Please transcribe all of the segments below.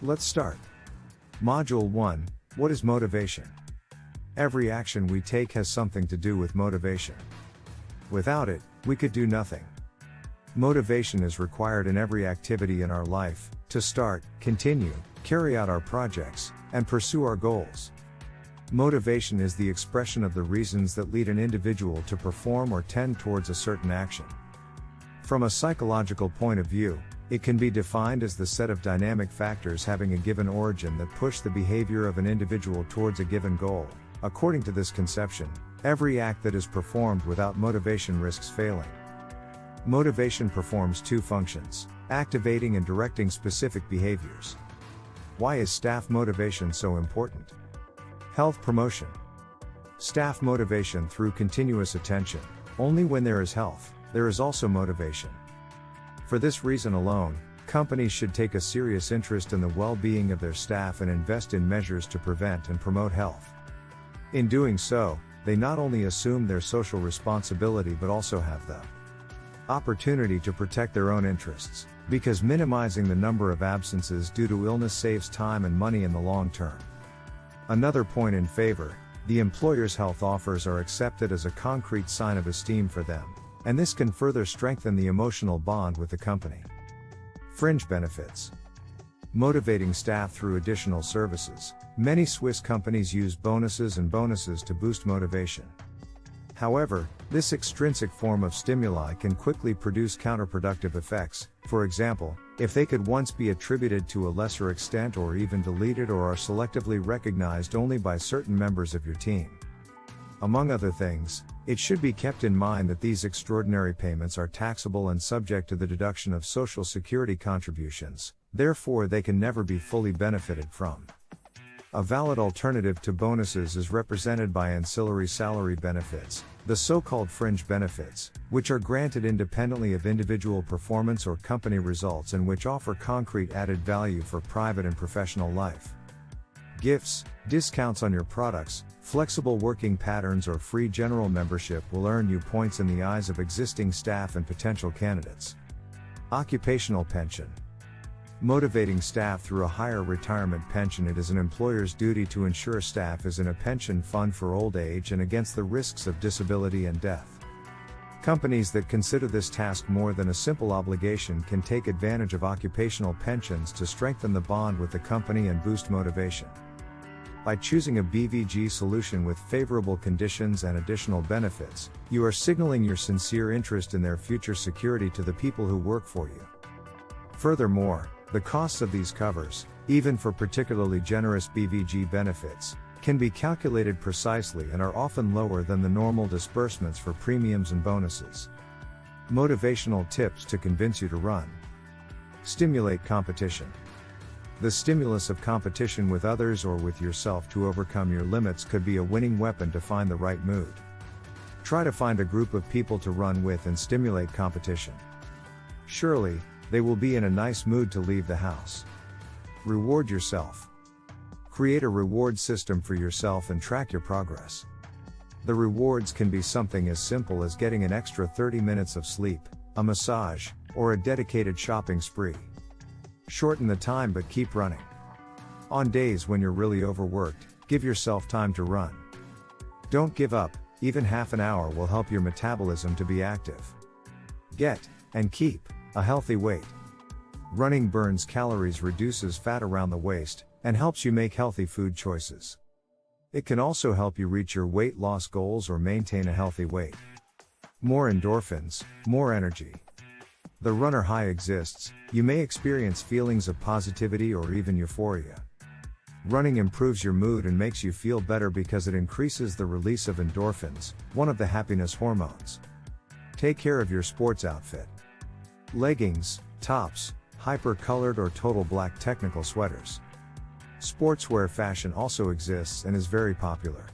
Let's start. Module 1, what is motivation? Every action we take has something to do with motivation. Without it, we could do nothing. Motivation is required in every activity in our life, to start, continue, carry out our projects, and pursue our goals. Motivation is the expression of the reasons that lead an individual to perform or tend towards a certain action. From a psychological point of view, it can be defined as the set of dynamic factors having a given origin that push the behavior of an individual towards a given goal. According to this conception, every act that is performed without motivation risks failing. Motivation performs two functions: activating and directing specific behaviors. Why is staff motivation so important? Health promotion. Staff motivation through continuous attention. Only when there is health, there is also motivation. For this reason alone, companies should take a serious interest in the well-being of their staff and invest in measures to prevent and promote health. In doing so, they not only assume their social responsibility but also have the opportunity to protect their own interests, because minimizing the number of absences due to illness saves time and money in the long term. Another point in favor, the employer's health offers are accepted as a concrete sign of esteem for them, and this can further strengthen the emotional bond with the company. Fringe benefits. Motivating staff through additional services. Many Swiss companies use bonuses to boost motivation. However, this extrinsic form of stimuli can quickly produce counterproductive effects. For example, if they could once be attributed to a lesser extent or even deleted or are selectively recognized only by certain members of your team. Among other things, it should be kept in mind that these extraordinary payments are taxable and subject to the deduction of Social Security contributions, therefore they can never be fully benefited from. A valid alternative to bonuses is represented by ancillary salary benefits, the so-called fringe benefits, which are granted independently of individual performance or company results and which offer concrete added value for private and professional life. Gifts, discounts on your products, flexible working patterns or free general membership will earn you points in the eyes of existing staff and potential candidates. Occupational pension. Motivating staff through a higher retirement pension. It is an employer's duty to ensure staff is in a pension fund for old age and against the risks of disability and death. Companies that consider this task more than a simple obligation can take advantage of occupational pensions to strengthen the bond with the company and boost motivation. By choosing a BVG solution with favorable conditions and additional benefits, you are signaling your sincere interest in their future security to the people who work for you. Furthermore, the costs of these covers, even for particularly generous BVG benefits, can be calculated precisely and are often lower than the normal disbursements for premiums and bonuses. Motivational tips to convince you to run. Stimulate competition. The stimulus of competition with others or with yourself to overcome your limits could be a winning weapon to find the right mood. Try to find a group of people to run with and stimulate competition. Surely, they will be in a nice mood to leave the house. Reward yourself. Create a reward system for yourself and track your progress. The rewards can be something as simple as getting an extra 30 minutes of sleep, a massage, or a dedicated shopping spree. Shorten the time but keep running. On days when you're really overworked, give yourself time to run. Don't give up, even half an hour will help your metabolism to be active. Get, and keep, a healthy weight. Running burns calories, reduces fat around the waist, and helps you make healthy food choices. It can also help you reach your weight loss goals or maintain a healthy weight. More endorphins, more energy. The runner high exists. You may experience feelings of positivity or even euphoria. Running improves your mood and makes you feel better because it increases the release of endorphins, one of the happiness hormones. Take care of your sports outfit. Leggings, tops, hyper-colored or total black technical sweaters. Sportswear fashion also exists and is very popular.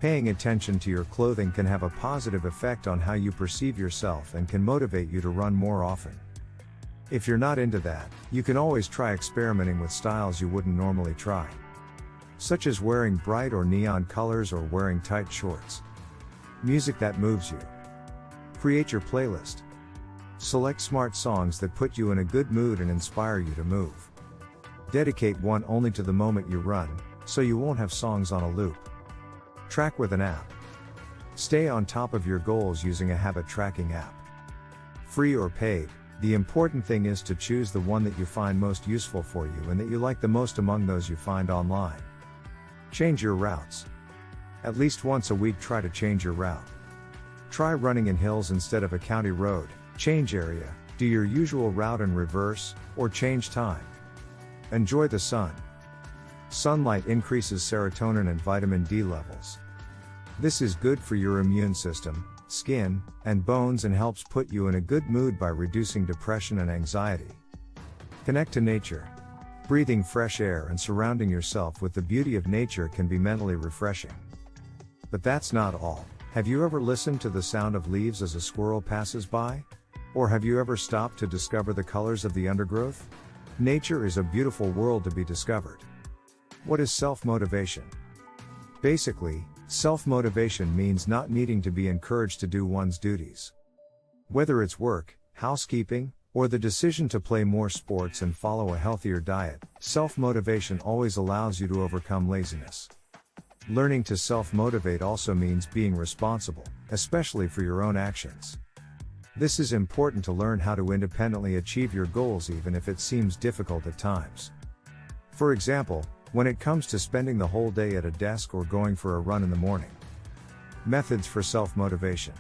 Paying attention to your clothing can have a positive effect on how you perceive yourself and can motivate you to run more often. If you're not into that, you can always try experimenting with styles you wouldn't normally try. Such as wearing bright or neon colors or wearing tight shorts. Music that moves you. Create your playlist. Select smart songs that put you in a good mood and inspire you to move. Dedicate one only to the moment you run, so you won't have songs on a loop. Track with an app. Stay on top of your goals using a habit tracking app. Free or paid, the important thing is to choose the one that you find most useful for you and that you like the most among those you find online. Change your routes. At least once a week, try to change your route. Try running in hills instead of a county road. Change area, do your usual route in reverse, or change time. Enjoy the sun. Sunlight increases serotonin and vitamin D levels. This is good for your immune system, skin, and bones and helps put you in a good mood by reducing depression and anxiety. Connect to nature. Breathing fresh air and surrounding yourself with the beauty of nature can be mentally refreshing. But that's not all. Have you ever listened to the sound of leaves as a squirrel passes by? Or have you ever stopped to discover the colors of the undergrowth? Nature is a beautiful world to be discovered. What is self-motivation? Basically, self-motivation means not needing to be encouraged to do one's duties. Whether it's work, housekeeping, or the decision to play more sports and follow a healthier diet, self-motivation always allows you to overcome laziness. Learning to self-motivate also means being responsible, especially for your own actions. This is important to learn how to independently achieve your goals even if it seems difficult at times. For example, when it comes to spending the whole day at a desk or going for a run in the morning. Methods for self-motivation.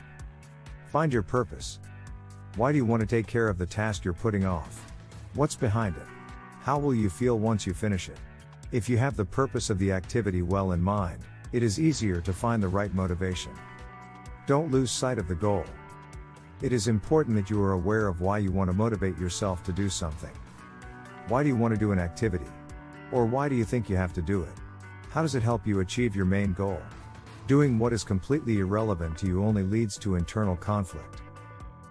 Find your purpose. Why do you want to take care of the task you're putting off? What's behind it? How will you feel once you finish it? If you have the purpose of the activity well in mind, it is easier to find the right motivation. Don't lose sight of the goal. It is important that you are aware of why you want to motivate yourself to do something. Why do you want to do an activity? Or why do you think you have to do it? How does it help you achieve your main goal? Doing what is completely irrelevant to you only leads to internal conflict.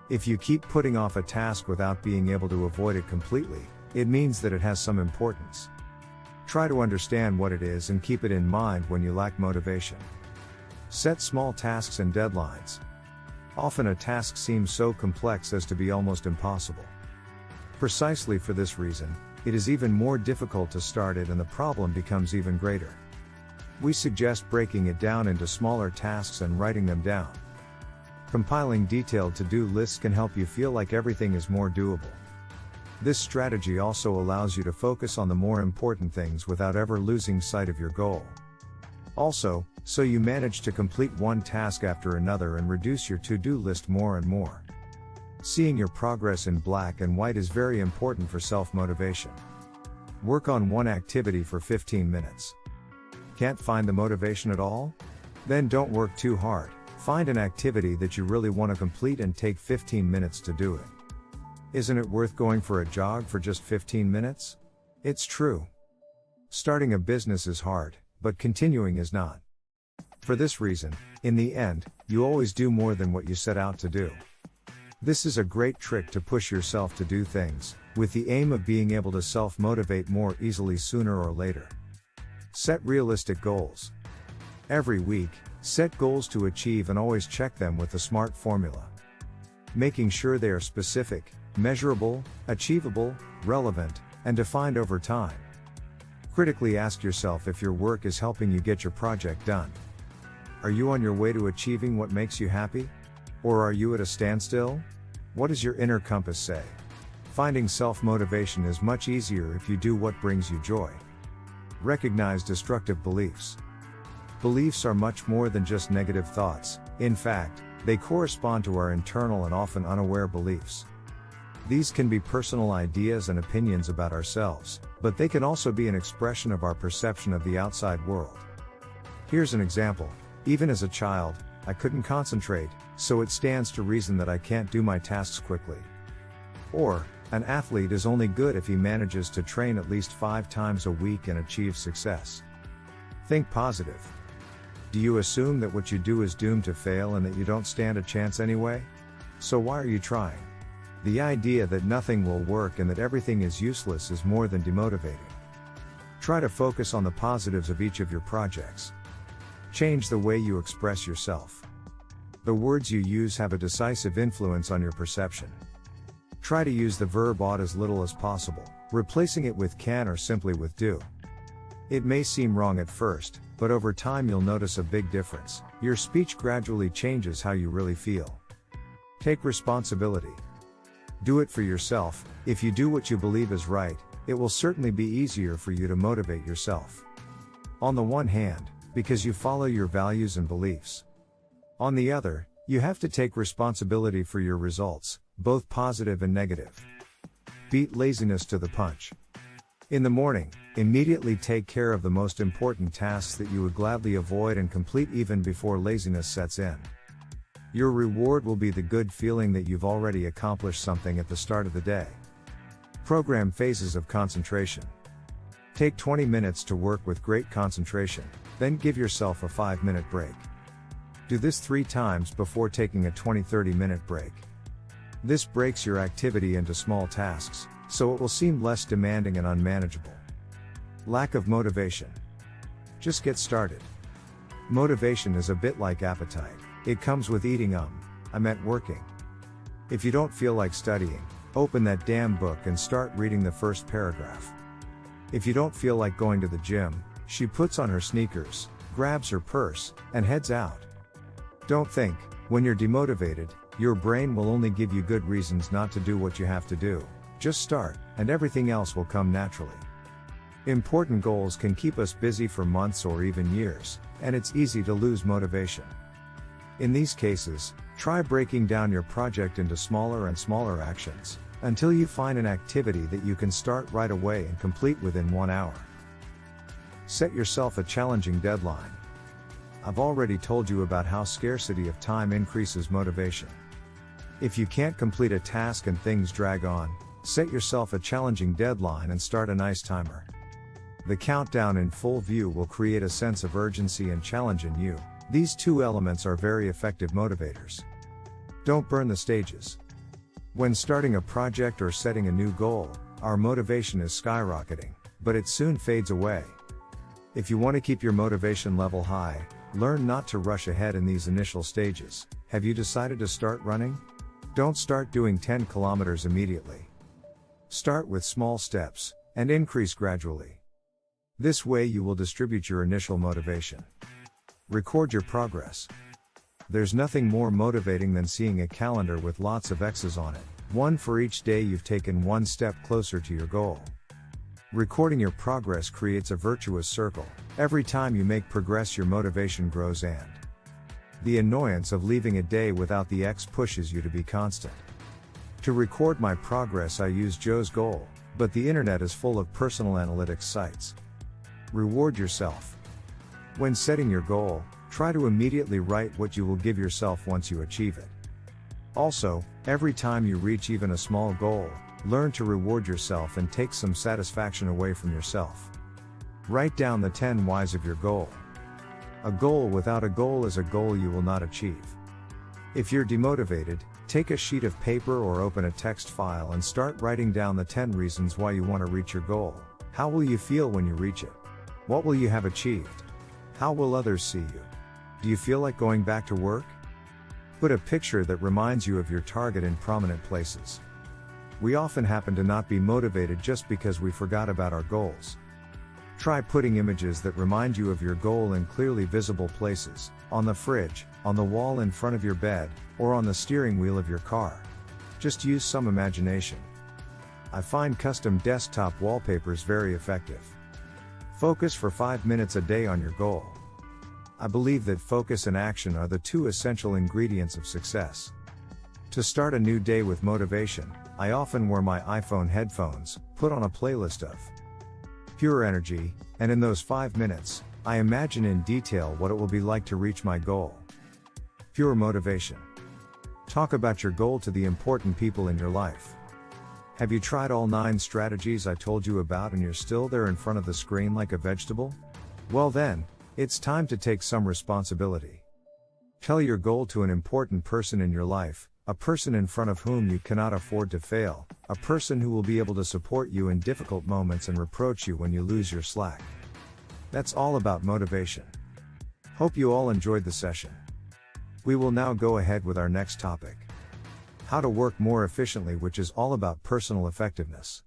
If you keep putting off a task without being able to avoid it completely, it means that it has some importance. Try to understand what it is and keep it in mind when you lack motivation. Set small tasks and deadlines. Often a task seems so complex as to be almost impossible. Precisely for this reason, it is even more difficult to start it and the problem becomes even greater. We suggest breaking it down into smaller tasks and writing them down. Compiling detailed to-do lists can help you feel like everything is more doable. This strategy also allows you to focus on the more important things without ever losing sight of your goal. Also, so you manage to complete one task after another and reduce your to-do list more and more. Seeing your progress in black and white is very important for self-motivation. Work on one activity for 15 minutes. Can't find the motivation at all? Then don't work too hard. Find an activity that you really want to complete and take 15 minutes to do it. Isn't it worth going for a jog for just 15 minutes? It's true. Starting a business is hard, but continuing is not. For this reason, in the end, you always do more than what you set out to do. This is a great trick to push yourself to do things, with the aim of being able to self-motivate more easily sooner or later. Set realistic goals. Every week, set goals to achieve and always check them with the SMART formula. Making sure they are specific, measurable, achievable, relevant, and defined over time. Critically ask yourself if your work is helping you get your project done. Are you on your way to achieving what makes you happy? Or are you at a standstill? What does your inner compass say? Finding self-motivation is much easier if you do what brings you joy. Recognize destructive beliefs. Beliefs are much more than just negative thoughts. In fact, they correspond to our internal and often unaware beliefs. These can be personal ideas and opinions about ourselves, but they can also be an expression of our perception of the outside world. Here's an example. Even as a child, I couldn't concentrate, so it stands to reason that I can't do my tasks quickly. Or, an athlete is only good if he manages to train at least 5 times a week and achieve success. Think positive. Do you assume that what you do is doomed to fail and that you don't stand a chance anyway? So why are you trying? The idea that nothing will work and that everything is useless is more than demotivating. Try to focus on the positives of each of your projects. Change the way you express yourself. The words you use have a decisive influence on your perception. Try to use the verb ought as little as possible, replacing it with can or simply with do. It may seem wrong at first, but over time you'll notice a big difference. Your speech gradually changes how you really feel. Take responsibility. Do it for yourself. If you do what you believe is right, it will certainly be easier for you to motivate yourself. On the one hand, because you follow your values and beliefs. On the other, you have to take responsibility for your results, both positive and negative. Beat laziness to the punch. In the morning, immediately take care of the most important tasks that you would gladly avoid and complete even before laziness sets in. Your reward will be the good feeling that you've already accomplished something at the start of the day. Program phases of concentration. Take 20 minutes to work with great concentration, then give yourself a 5-minute break. Do this 3 times before taking a 20-30 minute break. This breaks your activity into small tasks, so it will seem less demanding and unmanageable. Lack of motivation. Just get started. Motivation is a bit like appetite. It comes with eating. I meant working. If you don't feel like studying, open that damn book and start reading the first paragraph. If you don't feel like going to the gym, she puts on her sneakers, grabs her purse, and heads out. Don't think, when you're demotivated, your brain will only give you good reasons not to do what you have to do. Just start, and everything else will come naturally. Important goals can keep us busy for months or even years, and it's easy to lose motivation. In these cases, try breaking down your project into smaller and smaller actions, until you find an activity that you can start right away and complete within 1 hour. Set yourself a challenging deadline. I've already told you about how scarcity of time increases motivation. If you can't complete a task and things drag on, set yourself a challenging deadline and start a nice timer. The countdown in full view will create a sense of urgency and challenge in you. These 2 elements are very effective motivators. Don't burn the stages. When starting a project or setting a new goal, our motivation is skyrocketing, but it soon fades away. If you want to keep your motivation level high, learn not to rush ahead in these initial stages. Have you decided to start running? Don't start doing 10 kilometers immediately. Start with small steps, and increase gradually. This way you will distribute your initial motivation. Record your progress. There's nothing more motivating than seeing a calendar with lots of X's on it, one for each day you've taken 1 step closer to your goal. Recording your progress creates a virtuous circle. Every time you make progress, your motivation grows, and the annoyance of leaving a day without the X pushes you to be constant. To record my progress I use Joe's goal, but the internet is full of personal analytics sites. Reward yourself. When setting your goal, try to immediately write what you will give yourself once you achieve it. Also, every time you reach even a small goal, learn to reward yourself and take some satisfaction away from yourself. Write down the 10 whys of your goal. A goal without a goal is a goal you will not achieve. If you're demotivated, take a sheet of paper or open a text file and start writing down the 10 reasons why you want to reach your goal. How will you feel when you reach it? What will you have achieved? How will others see you? Do you feel like going back to work? Put a picture that reminds you of your target in prominent places. We often happen to not be motivated just because we forgot about our goals. Try putting images that remind you of your goal in clearly visible places, on the fridge, on the wall in front of your bed, or on the steering wheel of your car. Just use some imagination. I find custom desktop wallpapers very effective. Focus for 5 minutes a day on your goal. I believe that focus and action are the 2 essential ingredients of success. To start a new day with motivation, I often wear my iPhone headphones, put on a playlist of pure energy, and in those 5 minutes, I imagine in detail what it will be like to reach my goal. Pure motivation. Talk about your goal to the important people in your life. Have you tried all 9 strategies I told you about and you're still there in front of the screen like a vegetable? Well then, it's time to take some responsibility. Tell your goal to an important person in your life, a person in front of whom you cannot afford to fail, a person who will be able to support you in difficult moments and reproach you when you lose your slack. That's all about motivation. Hope you all enjoyed the session. We will now go ahead with our next topic. How to work more efficiently, which is all about personal effectiveness.